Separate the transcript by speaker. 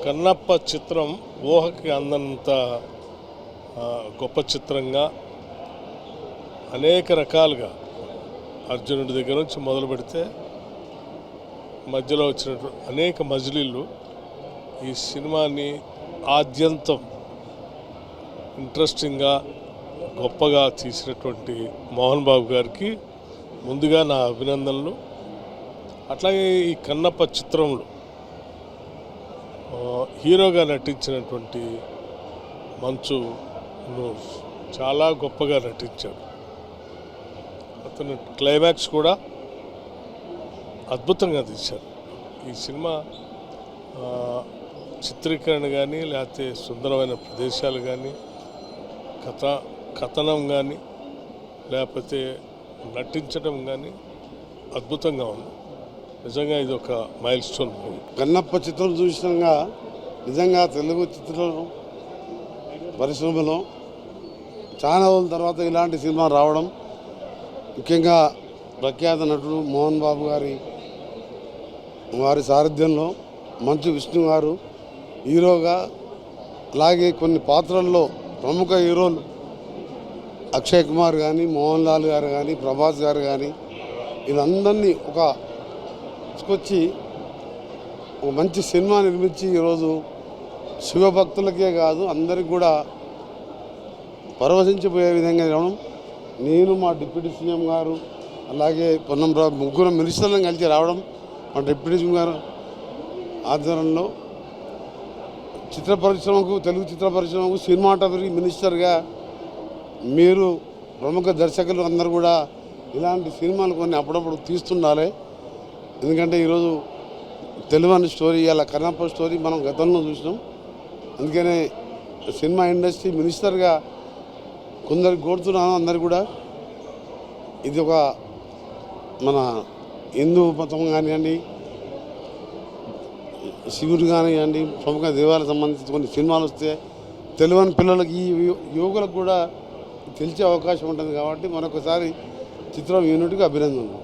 Speaker 1: కన్నప్ప చిత్రం ఊహకి అందంత గొప్ప చిత్రంగా అనేక రకాలుగా అర్జునుడి దగ్గర నుంచి మొదలు పెడితే మధ్యలో వచ్చినటువంటి అనేక మజిలీలు ఈ సినిమాని ఆద్యంతం ఇంట్రెస్టింగ్గా గొప్పగా తీసినటువంటి మోహన్ బాబు గారికి ముందుగా నా అభినందనలు. అట్లాగే ఈ కన్నప్ప చిత్రంలో హీరోగా నటించినటువంటి మంచును చాలా గొప్పగా నటించాడు. అతను క్లైమాక్స్ కూడా అద్భుతంగా తీశారు. ఈ సినిమా చిత్రీకరణ కానీ లేకపోతే సుందరమైన ప్రదేశాలు కానీ కథనం కానీ లేకపోతే నటించడం కానీ అద్భుతంగా ఉంది. నిజంగా ఇది ఒక మైల్ స్టోన్ మూవీ.
Speaker 2: కన్నప్ప చిత్రం చూసినాక నిజంగా తెలుగు చిత్ర పరిశ్రమలో చాలా రోజుల తర్వాత ఇలాంటి సినిమా రావడం, ముఖ్యంగా ప్రఖ్యాత నటుడు మోహన్ బాబు వారి సారథ్యంలో మంచు విష్ణు గారు హీరోగా, అలాగే కొన్ని పాత్రల్లో ప్రముఖ హీరోలు అక్షయ్ కుమార్ కానీ, మోహన్ లాల్ గారు కానీ, ప్రభాస్ గారు కానీ, వీళ్ళందరినీ తీసుకొచ్చి ఒక మంచి సినిమా నిర్మించి ఈరోజు శివభక్తులకే కాదు అందరికి కూడా పరవశించిపోయే విధంగా రావడం, నేను మా డిప్యూటీ సీఎం గారు అలాగే పొన్నంరావు ముగ్గురు మినిస్టర్లను కలిసి రావడం, మా డిప్యూటీ సీఎం గారు ఆధ్వర్యంలో చిత్ర పరిశ్రమకు, తెలుగు చిత్ర పరిశ్రమకు సినిమాటోగ్రఫీ మినిస్టర్గా మీరు ప్రముఖ దర్శకులు అందరూ కూడా ఇలాంటి సినిమాలు కొన్ని అప్పుడప్పుడు తీస్తుండాలి. ఎందుకంటే ఈరోజు తెలుగు స్టోరీ, అలా కన్నప్ప స్టోరీ మనం గతంలో చూసినాం. అందుకనే సినిమా ఇండస్ట్రీ మినిస్టర్గా కొందరికి కోరుతున్నాను, అందరు కూడా ఇది ఒక మన హిందూ మతం కానివ్వండి, శివుడు కానివ్వండి, ప్రముఖ దేవాలకు సంబంధించి కొన్ని సినిమాలు వస్తే తెలియని పిల్లలకి, ఈ యువకులకు కూడా తెలిసే అవకాశం ఉంటుంది. కాబట్టి మరొకసారి చిత్రం యూనిట్కి అభినందనలు.